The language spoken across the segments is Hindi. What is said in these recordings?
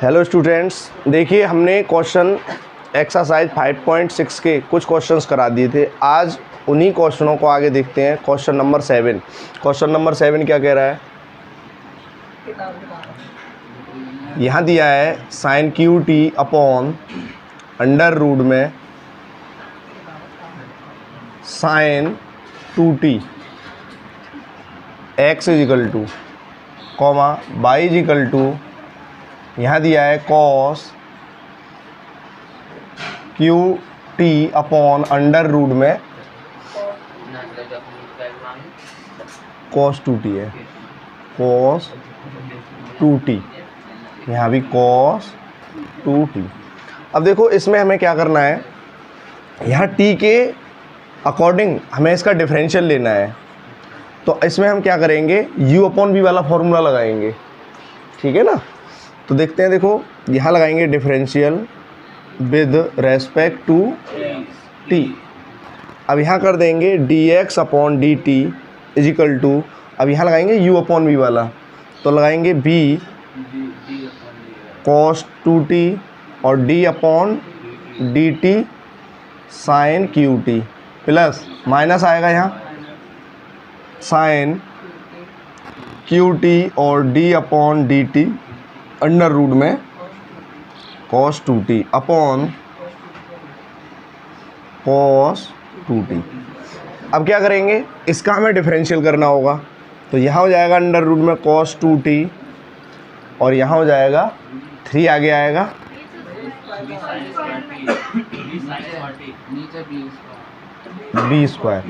हेलो स्टूडेंट्स, देखिए हमने क्वेश्चन एक्सरसाइज 5.6 के कुछ क्वेश्चंस करा दिए थे। आज उन्हीं क्वेश्चनों को आगे देखते हैं। Question number 7। क्वेश्चन नंबर 7 क्या कह रहा है? यहाँ दिया है sine q t upon under root में sine 2t x is equal to comma by is equal to, यहाँ दिया है cos q t upon under root में कॉस 2t है, कॉस 2t, यहाँ भी कॉस 2t। अब देखो इसमें हमें क्या करना है, यहाँ t के अकॉर्डिंग हमें इसका डिफरेंशियल लेना है। तो इसमें हम क्या करेंगे, u अपॉन v वाला फॉर्मूला लगाएंगे, ठीक है ना। तो देखते हैं, देखो यहाँ लगाएंगे differential with respect to t। अब यहाँ कर देंगे dx upon dt equal to, अब यहाँ लगाएंगे u अपॉन v वाला, तो लगाएंगे b cos 2t और d upon dt sine QT plus minus आएगा यहाँ साइन QT और d upon dt under root में cos 2t upon cos 2t। अब क्या करेंगे, इसका हमें डिफरेंशियल करना होगा। तो यहाँ हो जाएगा अंडर रूट में cos 2t और यहाँ हो जाएगा 3 आगे आएगा b स्क्वायर।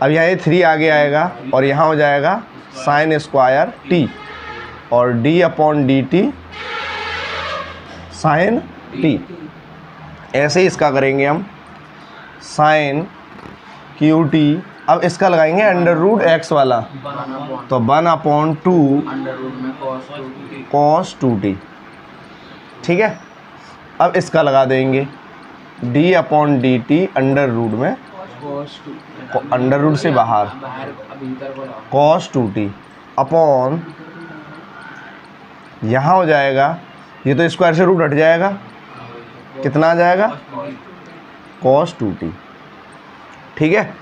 अब यहाँ ये 3 आगे आएगा और यहाँ हो जाएगा साइन स्क्वायर t और d upon dt sine t। ऐसे ही इसका करेंगे हम साइन QT। अब इसका लगाएंगे अंडर रूट x वाला, तो 1 अपॉन 2 cos 2t, ठीक है। अब इसका लगा देंगे d upon dt under root में अंडर रूट से बाहर cos 2t अपॉन, यहाँ हो जाएगा, ये तो स्क्वायर से रूट हट जाएगा, कितना आ जाएगा cos 2t, ठीक है।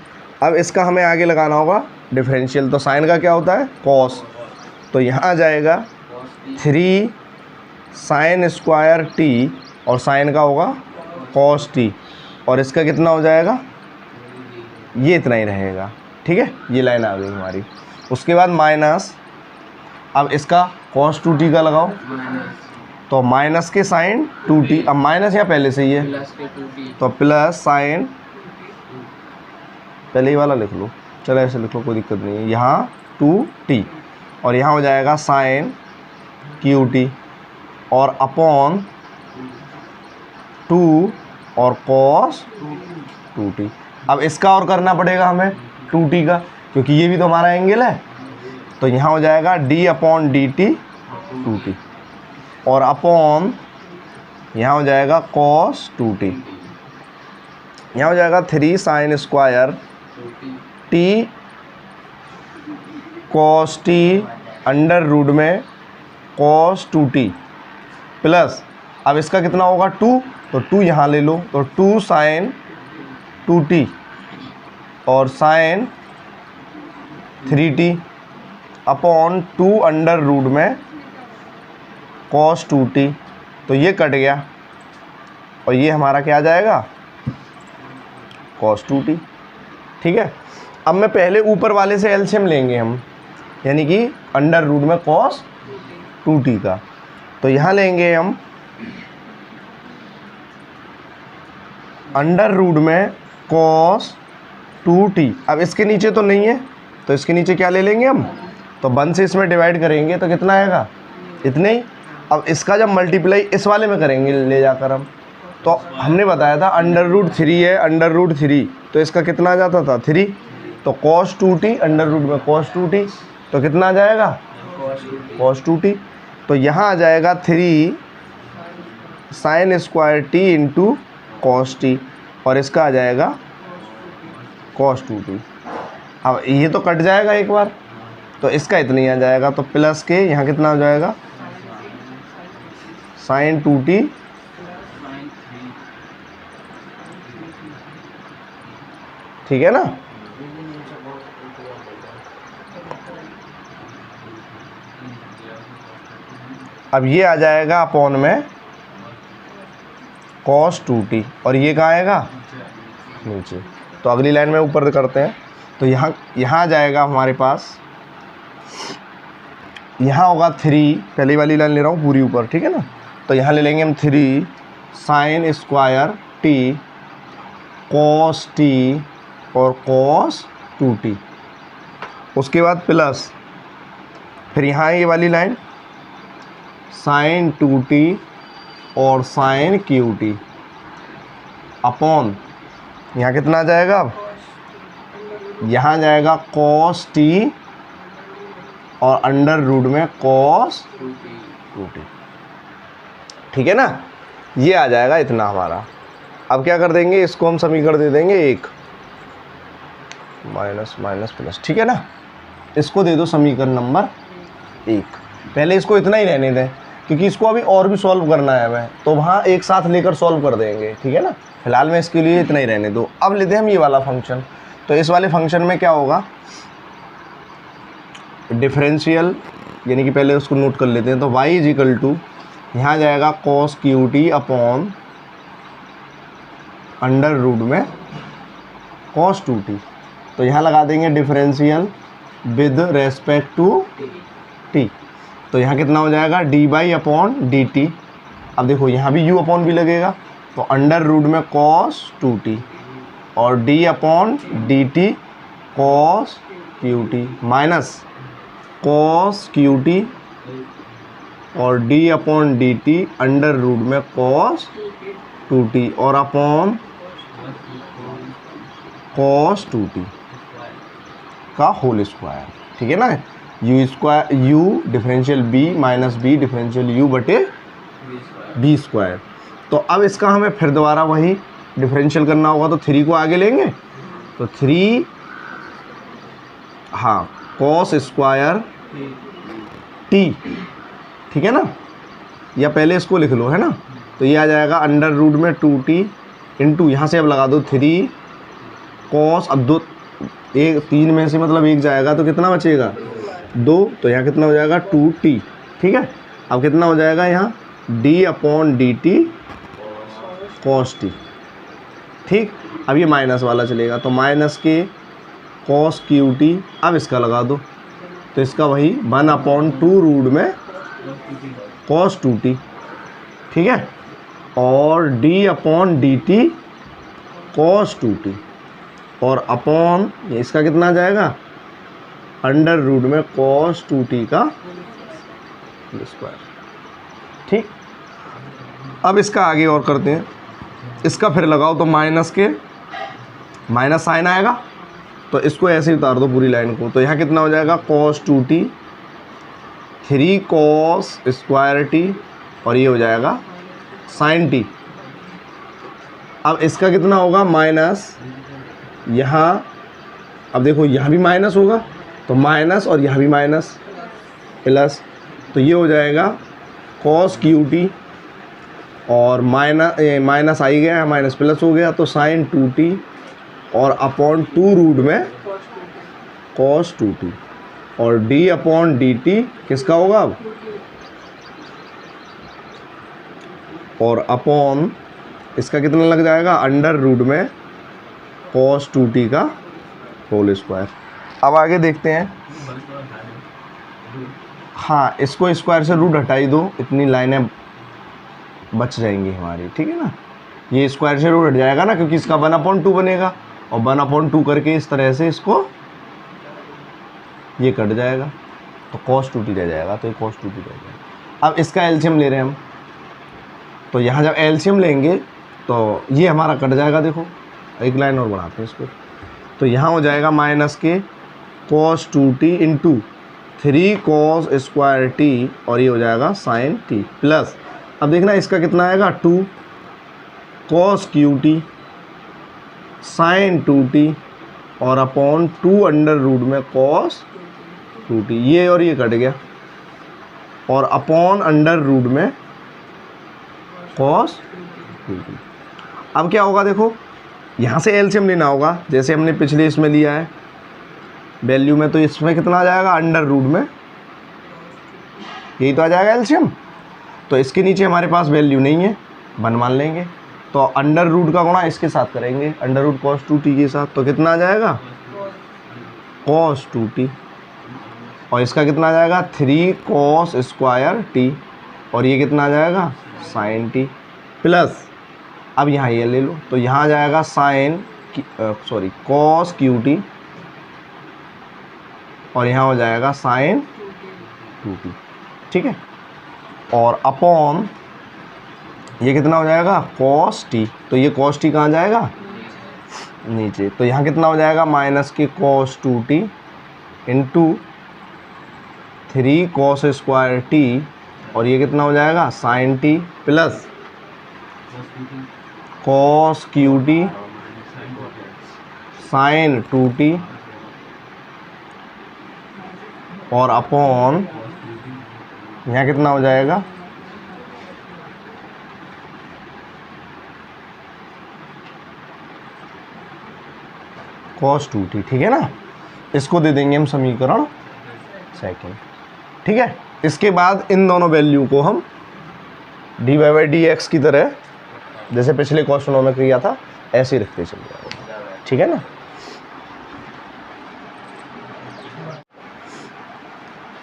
अब इसका हमें आगे लगाना होगा डिफरेंशियल। तो साइन का क्या होता है cos, तो यहाँ आ जाएगा 3 साइन स्क्वायर t और साइन का होगा cos t और इसका कितना हो जाएगा, ये इतना ही रहेगा, ठीक है। ये लाइन आ गई हमारी। उसके बाद माइनस, अब इसका cos 2t का लगाओ, तो माइनस के साइन 2t, अब माइनस यहाँ पहले से ही है तो प्लस साइन, पहले ही वाला लिख लो, चलो ऐसे लिख लो, कोई दिक्कत नहीं है। यहाँ 2t और यहाँ हो जाएगा साइन QT और अपॉन 2 और cos 2t। अब इसका और करना पड़ेगा हमें 2t का, क्योंकि ये भी तो हमारा एंगल है। तो यहाँ हो जाएगा d अपॉन dt 2t और अपॉन यहाँ हो जाएगा cos 2t, यहाँ हो जाएगा 3 sine square t cos t under root में cos 2t प्लस, अब इसका कितना होगा 2, तो 2 यहाँ ले लो, तो 2 साइन 2t और sine 3t upon 2 under root में cos 2t, तो ये कट गया और ये हमारा क्या आ जाएगा cos 2t, ठीक है। अब मैं पहले ऊपर वाले से एलसीएम लेंगे हम, यानी कि अंडर रूट में cos 2t का, तो यहाँ लेंगे हम अंडर रूट में cos 2t। अब इसके नीचे तो नहीं है, तो इसके नीचे क्या ले लेंगे हम, तो 1 से इसमें डिवाइड करेंगे तो कितना आएगा, इतने ही। अब इसका जब मल्टीप्लाई इस वाले में करेंगे ले जाकर हम, तो हमने बताया था अंडर रूट 3 है, अंडर रूट 3, तो इसका कितना आ जाता था 3, तो cos 2t अंडर रूट में cos 2t, तो कितना आ जाएगा cos 2t। तो यहाँ आ जाएगा 3 sine square t into cos t और इसका आ जाएगा cos 2t। अब ये तो कट जाएगा एक बार, तो इसका इतना ही आ जाएगा, तो प्लस के यहाँ कितना हो जाएगा साइन 2t ठीक है ना। अब ये आ जाएगा अपॉन में cos 2t और ये कहाँ आएगा नीचे। तो अगली लाइन में ऊपर करते हैं, तो यहाँ आ जाएगा हमारे पास, यहाँ होगा 3, पहली वाली लाइन ले रहा हूँ पूरी ऊपर, ठीक है ना। तो यहाँ ले लेंगे हम 3 sine square t cos t और cos 2t, उसके बाद प्लस, फिर यहाँ ये वाली लाइन साइन 2t और साइन QT अपॉन, यहाँ कितना आ जाएगा, अब यहाँ जाएगा cos t और अंडर रूट में cos 2t, ठीक है ना। ये आ जाएगा इतना हमारा। अब क्या कर देंगे, इसको हम समीकरण दे देंगे 1 माइनस माइनस प्लस, ठीक है ना। इसको दे दो समीकरण नंबर 1। पहले इसको इतना ही रहने दें क्योंकि इसको अभी और भी सॉल्व करना है हमें, तो वहाँ एक साथ लेकर सॉल्व कर देंगे, ठीक है ना। फिलहाल में इसके लिए इतना ही रहने दो। अब लेते हैं हम ये वाला फंक्शन। तो इस वाले फंक्शन में क्या होगा, डिफरेंशियल, यानी कि पहले उसको नोट कर लेते हैं। तो y इज इक्वल टू, यहाँ जाएगा cos QT upon under root में cos 2t। तो यहाँ लगा देंगे differential with respect to t। तो यहाँ कितना हो जाएगा dy अपॉन dt। अब देखो यहाँ भी u अपॉन भी लगेगा, तो अंडर रूट में cos 2t और d upon dt cos QT minus cos QT और d upon dt under root में cos 2t और अपॉन cos 2t का होल स्क्वायर, ठीक है ना। u square, u differential b minus b differential u बटे b स्क्वायर। तो अब इसका हमें फिर दोबारा वही डिफरेंशियल करना होगा, तो 3 को आगे लेंगे, तो 3 हाँ cos स्क्वायर t, ठीक है ना, या पहले इसको लिख लो, है ना। तो ये आ जाएगा अंडर रूट में 2t इंटू, यहाँ से अब लगा दो 3 cos, अब 2 एक 3 में से मतलब 1 जाएगा तो कितना बचेगा 2, तो यहाँ कितना हो जाएगा 2t, ठीक है। अब कितना हो जाएगा यहाँ d upon dt cos t, ठीक। अब ये माइनस वाला चलेगा, तो माइनस के cos QT, अब इसका लगा दो, तो इसका वही 1 अपॉन 2 रूट में cos 2t, ठीक है, और d upon dt cos 2t और अपॉन इसका कितना आ जाएगा अंडर रूट में cos 2t का स्क्वायर, ठीक। अब इसका आगे और करते हैं, इसका फिर लगाओ, तो माइनस के माइनस साइन आएगा, तो इसको ऐसे ही उतार दो पूरी लाइन को। तो यहाँ कितना हो जाएगा cos 2t 3 cos square t और ये हो जाएगा sin t। अब इसका कितना होगा माइनस, यहाँ अब देखो यहाँ भी माइनस होगा, तो माइनस और यहाँ भी माइनस प्लस, तो ये हो जाएगा cos QT और माइनस आई गया, माइनस प्लस हो गया, तो sin 2t और अपॉन 2 रूट में cos 2t और d अपॉन dt किसका होगा अब, और अपॉन इसका कितना लग जाएगा अंडर रूट में cos 2t का होल स्क्वायर। अब आगे देखते हैं, हाँ इसको स्क्वायर से रूट हटाई दो, इतनी लाइनें बच जाएंगी हमारी, ठीक है ना। ये स्क्वायर से रूट हट जाएगा ना, क्योंकि इसका 1/2 बनेगा, और 1/2 करके इस तरह से इसको ये कट जाएगा, तो cos 2t रह जाएगा, तो ये cos 2t रह जाएगा। अब इसका एलसीएम ले रहे हैं हम, तो यहाँ जब एलसीएम लेंगे तो ये हमारा कट जाएगा। देखो एक लाइन और बढ़ाते हैं इसको, तो यहाँ हो जाएगा माइनस के cos 2t into 3 cos square t और ये हो जाएगा sin t प्लस, अब देखना इसका कितना आएगा 2 cos QT sin 2t और अपॉन 2 अंडर रूट में cos 2t, ये और ये कट गया, और अपॉन अंडर रूट में cos 2t। अब क्या होगा देखो, यहाँ से एलसीएम लेना होगा जैसे हमने पिछले इसमें लिया है वैल्यू में, तो इसमें कितना आ जाएगा, अंडर रूट में यही तो आ जाएगा एलसीएम। तो इसके नीचे हमारे पास वैल्यू नहीं है, 1 मान लेंगे, तो अंडर रूट का गुणा इसके साथ करेंगे, अंडर रूट cos 2t के साथ, तो कितना आ जाएगा cos 2t, और इसका कितना आ जाएगा 3 cos स्क्वायर t, और ये कितना आ जाएगा sin t प्लस, अब यहाँ ये ले लो तो यहाँ आ जाएगा cos qt, और यहाँ हो जाएगा sin 2t, ठीक है। और अपॉन ये कितना हो जाएगा cos t, तो ये cos t कहाँ जाएगा नीचे, तो यहाँ कितना हो जाएगा माइनस के cos 2t into 3 cos square t, और ये कितना हो जाएगा sin t plus cos qt sin 2t, और अपॉन यहाँ कितना हो जाएगा cos 2t, ठीक है ना। इसको दे देंगे हम समीकरण सेकंड, ठीक है। इसके बाद इन दोनों वैल्यू को हम dy/dx की तरह जैसे पिछले क्वेश्चनों में किया था ऐसे ही रखते चले जाएंगे, ठीक है ना।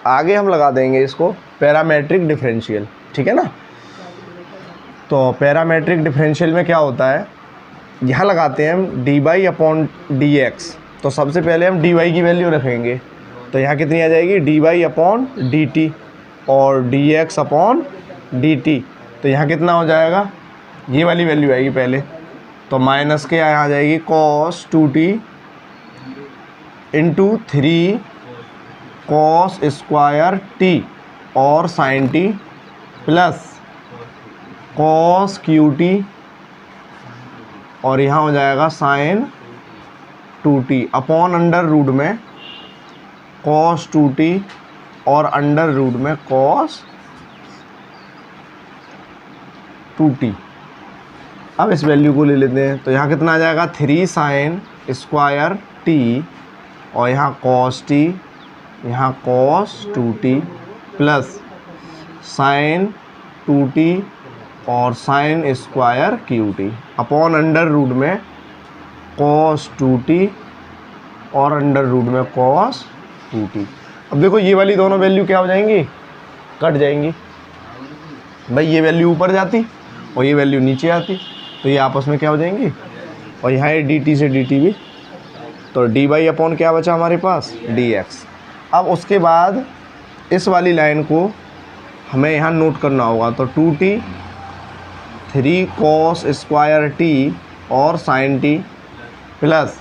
आगे हम लगा देंगे इसको पैरामेट्रिक डिफरेंशियल, ठीक है ना। तो पैरामेट्रिक डिफरेंशियल में क्या होता है, यहाँ लगाते हैं हम dy/dx, तो सबसे पहले हम dy की वैल्यू रखेंगे, तो यहाँ कितनी आ जाएगी dy/dt, और dx/dt, तो यहाँ कितना हो जाएगा, ये वाली वैल्यू आएगी पहले, तो माइनस के यहाँ आ जाएगी cos 2t into 3 cos square t और sin t plus cos qt, और यहाँ हो जाएगा sin 2t upon under root में cos 2t और अंडर रूट में cos 2t। अब इस वैल्यू को ले लेते हैं, तो यहाँ कितना आ जाएगा 3 sin स्क्वायर t, और यहाँ cos t, यहाँ cos 2t plus sin 2t और sin square qt upon under root में cos 2t और अंडर रूट में cos 2t। अब देखो ये वाली दोनों वैल्यू क्या हो जाएंगी, कट जाएंगी भाई, ये वैल्यू ऊपर जाती और ये वैल्यू नीचे आती, तो ये आपस में क्या हो जाएंगी, और यहाँ ये dt से dt भी, तो dy अपॉन क्या बचा हमारे पास dx। अब उसके बाद इस वाली लाइन को हमें यहाँ नोट करना होगा, तो 2t 3 cos स्क्वायर t और sin t प्लस,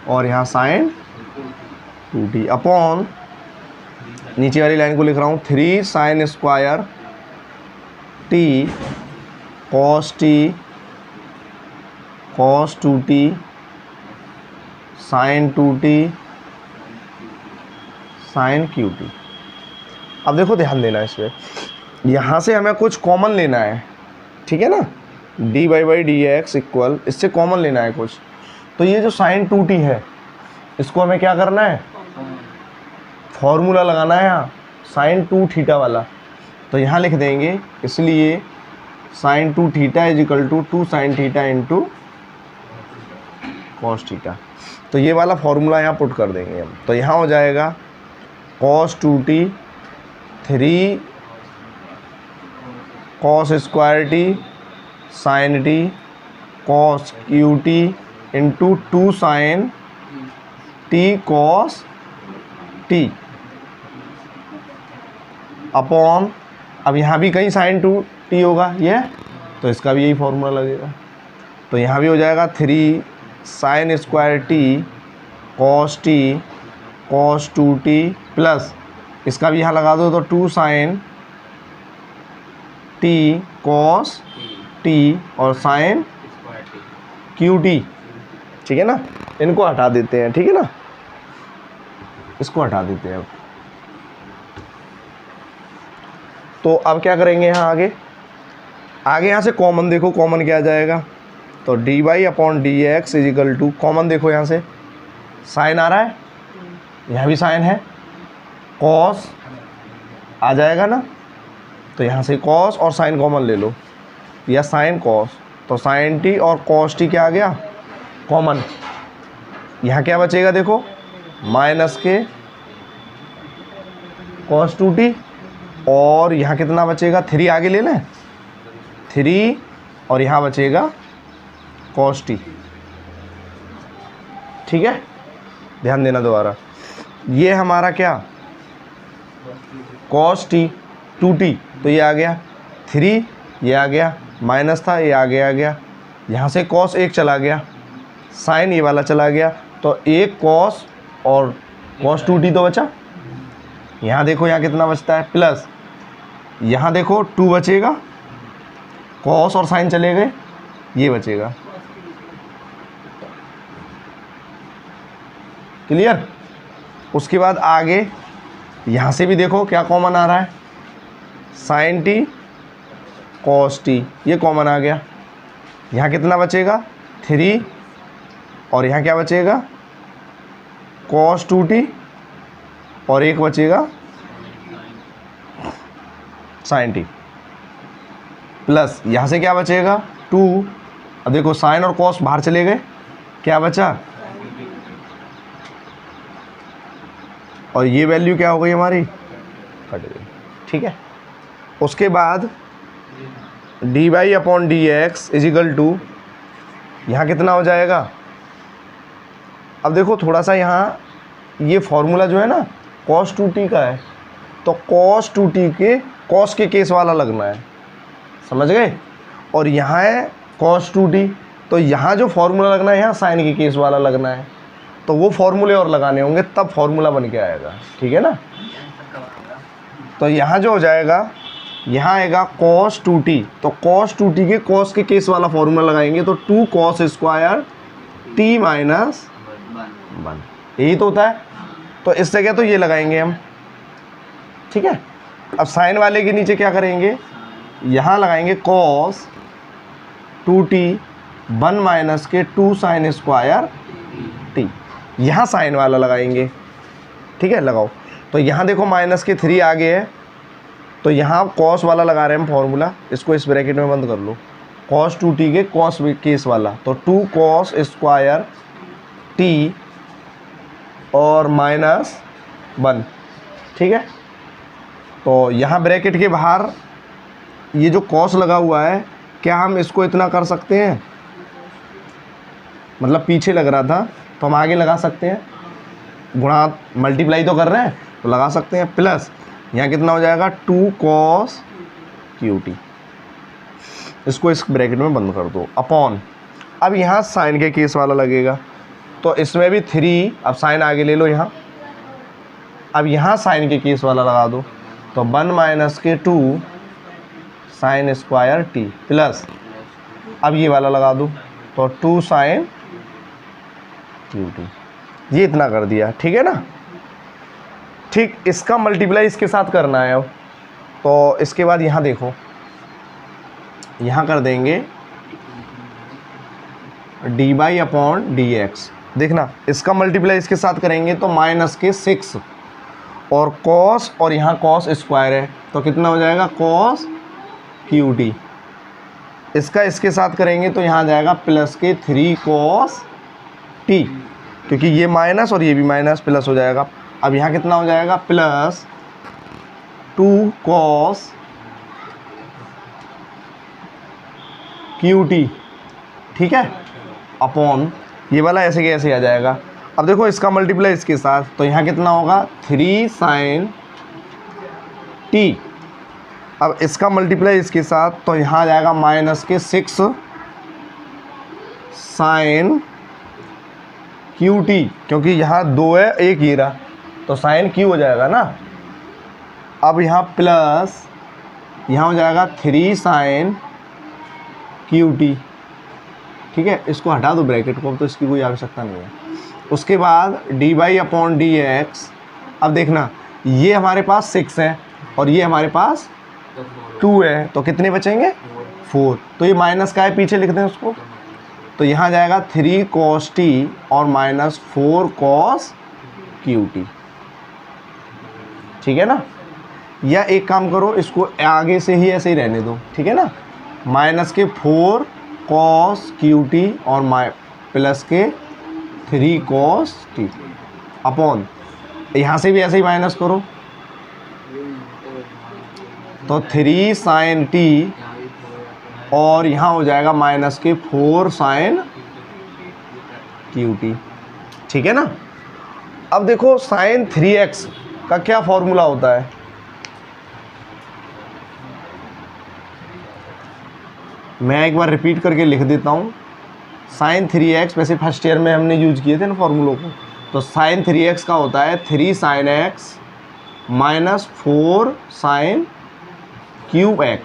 और यहाँ sin 2t अपॉन नीचे वाली लाइन को लिख रहा हूँ 3 sin square t cos t cos 2t sin 2t sin qt। अब देखो ध्यान देना इसमें, यहाँ से हमें कुछ कॉमन लेना है, ठीक है ना, dy/dx इक्वल, इससे कॉमन लेना है कुछ, तो ये जो sin 2t है इसको हमें क्या करना है, फॉर्मूला लगाना है यहाँ sin 2 थीटा वाला, तो यहाँ लिख देंगे, इसलिए sin 2 theta is equal to 2 sin theta into cos theta, तो ये वाला फॉर्मूला यहाँ पुट कर देंगे हम, तो यहाँ हो जाएगा cos 2t 3 cos square t sin t cos qt into 2 sin t cos t upon, अब यहाँ भी कहीं sin 2t होगा ये, तो इसका भी यही फॉर्मूला लगेगा, तो यहाँ भी हो जाएगा 3 sin square t cos 2t plus, इसका भी यहाँ लगा दो तो 2 sin t cos t और sin qt, ठीक है ना, इनको हटा देते हैं, ठीक है ना। इसको हटा देते हैं अब। तो अब क्या करेंगे यहाँ आगे यहाँ से कॉमन देखो, कॉमन क्या आ जाएगा, तो D Y upon D X is equal to, common देखो यहाँ से साइन आ रहा है, यहाँ भी साइन है, कॉस आ जाएगा ना, तो यहाँ से कॉस और साइन कॉमन ले लो, या साइन कॉस, तो साइन टी और कॉस टी क्या आ गया कॉमन। यहाँ क्या बचेगा देखो, माइनस के कॉस टू टी, और यहाँ कितना बचेगा, 3 आगे ले लें, 3, और यहाँ बचेगा कॉस टी। ठीक है, ध्यान देना दोबारा, ये हमारा क्या कॉस टी 2t, तो ये आ गया 3, ये आ गया माइनस था, ये आगे आ गया, यहाँ से कॉस 1 चला गया, साइन ये वाला चला गया, तो 1 कॉस और कॉस 2t तो बचा। यहाँ देखो यहाँ कितना बचता है, प्लस यहाँ देखो 2 बचेगा, कॉस और साइन चले गए, ये बचेगा। क्लियर। उसके बाद आगे यहाँ से भी देखो क्या कॉमन आ रहा है, साइन टी कॉस टी, ये कॉमन आ गया। यहाँ कितना बचेगा 3, और यहाँ क्या बचेगा कॉस 2t, और 1 बचेगा साइन टी, प्लस यहाँ से क्या बचेगा 2। अब देखो साइन और कॉस बाहर चले गए, क्या बचा, और ये वैल्यू क्या हो गई हमारी, कट गई। ठीक है, उसके बाद D Y upon D X equal to, यहाँ कितना हो जाएगा, अब देखो थोड़ा सा यहाँ ये फॉर्मूला जो है ना cos 2t का है, तो cos 2t के cos के केस वाला लगना है, समझ गए, और यहाँ है cos 2t, तो यहाँ जो फॉर्मूला लगना है यहाँ साइन के केस वाला लगना है, तो वो फॉर्मूले और लगाने होंगे तब फॉर्मूला बन के आएगा। ठीक है ना, तो यहाँ जो हो जाएगा, यहाँ आएगा cos 2t, तो cos 2t के cos के केस वाला फॉर्मूला लगाएंगे, तो 2 cos स्क्वायर t माइनस 1, यही तो होता है, तो इस जगह तो ये लगाएंगे हम। ठीक है, अब साइन वाले के नीचे क्या करेंगे, यहाँ लगाएंगे cos 2t 1 माइनस के 2 साइन स्क्वायर t, यहाँ साइन वाला लगाएंगे। ठीक है, लगाओ, तो यहाँ देखो माइनस के 3 आगे है, तो यहाँ कॉस वाला लगा रहे हैं हम फॉर्मूला, इसको इस ब्रैकेट में बंद कर लो, cos 2t के कॉस केस वाला, तो 2 cos स्क्वायर t और माइनस 1। ठीक है, तो यहाँ ब्रैकेट के बाहर ये जो कॉस लगा हुआ है, क्या हम इसको इतना कर सकते हैं, मतलब पीछे लग रहा था तो हम आगे लगा सकते हैं, गुणा मल्टीप्लाई तो कर रहे हैं तो लगा सकते हैं, प्लस यहाँ कितना हो जाएगा 2 cos QT, इसको इस ब्रैकेट में बंद कर दो, अपॉन, अब यहाँ साइन के केस वाला लगेगा, तो इसमें भी 3, अब साइन आगे ले लो यहाँ, अब यहाँ साइन के केस वाला लगा दो, तो 1 माइनस के 2 साइन स्क्वायर t, प्लस अब ये वाला लगा दो, तो 2 साइन QT, ये इतना कर दिया। ठीक है ना, ठीक, इसका मल्टीप्लाई इसके साथ करना है अब, तो इसके बाद यहाँ देखो, यहाँ कर देंगे D Y upon D X, देखना इसका मल्टीप्लाई इसके साथ करेंगे तो माइनस के 6, और कॉस, और यहाँ कॉस स्क्वायर है, तो कितना हो जाएगा कॉस QT, इसका इसके साथ करेंगे तो यहाँ जाएगा प्लस के 3 cos t, क्योंकि ये माइनस और ये भी माइनस, प्लस हो जाएगा। अब यहाँ कितना हो जाएगा, प्लस 2 cos QT, ठीक है, अपॉन ये वाला ऐसे के ऐसे आ जाएगा। अब देखो इसका मल्टीप्लाई इसके साथ, तो यहाँ कितना होगा 3 sin t, अब इसका मल्टीप्लाई इसके साथ, तो यहाँ आ जाएगा माइनस के 6 sin QT, क्योंकि यहाँ 2 है, 1 ये रहा, तो sin Q हो जाएगा ना। अब यहाँ प्लस, यहाँ हो जाएगा 3 sin QT, ठीक है, इसको हटा दो ब्रैकेट को, तो इसकी कोई आवश्यकता नहीं है। उसके बाद D Y upon D X अब देखना, ये हमारे पास 6 है और ये हमारे पास 2 है, तो कितने बचेंगे 4। तो ये माइनस का है, पीछे लिख दें उसको, तो यहाँ जाएगा 3 cos t और माइनस 4 cos QT, ठीक है ना। या एक काम करो, इसको आगे से ही ऐसे ही रहने दो, ठीक है ना, माइनस के 4 cos QT और प्लस के 3 cos t अपॉन, यहाँ से भी ऐसे ही माइनस करो, तो 3 sin t और यहाँ हो जाएगा माइनस के 4 sin QT, ठीक है ना। अब देखो sin 3x का क्या फॉर्मूला होता है, मैं एक बार रिपीट करके लिख देता हूँ। sin 3x वैसे फर्स्ट ईयर में हमने यूज किए थे ना फॉर्मूलों को, तो sin 3x का होता है 3 sin x minus 4 sin cube x,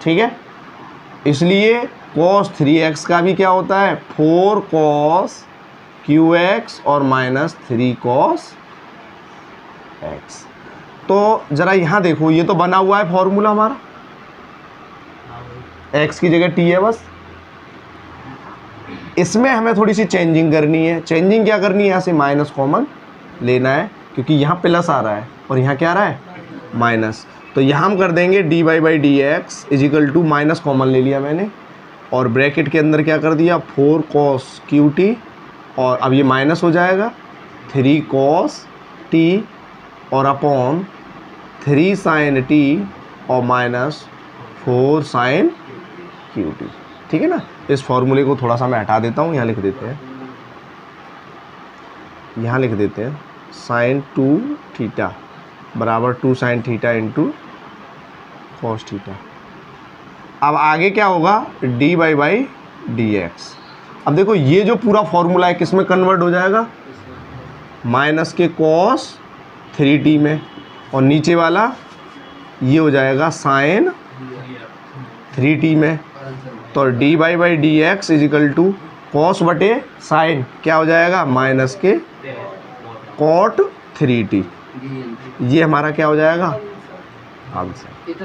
ठीक है। इसलिए cos 3x का भी क्या होता है 4 cos QX और माइनस 3 cos x। तो ज़रा यहाँ देखो, ये तो बना हुआ है फॉर्मूला हमारा, x की जगह t है बस। इसमें हमें थोड़ी सी चेंजिंग करनी है। चेंजिंग क्या करनी है, यहाँ से माइनस कॉमन लेना है, क्योंकि यहाँ प्लस आ रहा है और यहाँ क्या आ रहा है माइनस। तो यहाँ हम कर देंगे dy by D X equal to, minus common ले लिया मैंने और ब्रैकेट के अंदर क्या कर दिया 4 cos QT और अब ये माइनस हो जाएगा 3 cos t और अपॉन 3 sin t और माइनस 4 sin QT, ठीक है ना। इस फॉर्मूले को थोड़ा सा मैं हटा देता हूँ, यहाँ लिख देते हैं, यहाँ लिख देते हैं sin 2 थीटा बराबर 2 sin theta into cos theta. अब आगे क्या होगा dy बाई डी एक्स। अब देखो ये जो पूरा फॉर्मूला है किस में कन्वर्ट हो जाएगा, माइनस के cos 3t में, और नीचे वाला ये हो जाएगा sin 3t में। तो dy by D X equal to cos बटे साइन क्या हो जाएगा माइनस के cot 3t, ये हमारा क्या हो जाएगा आंसर।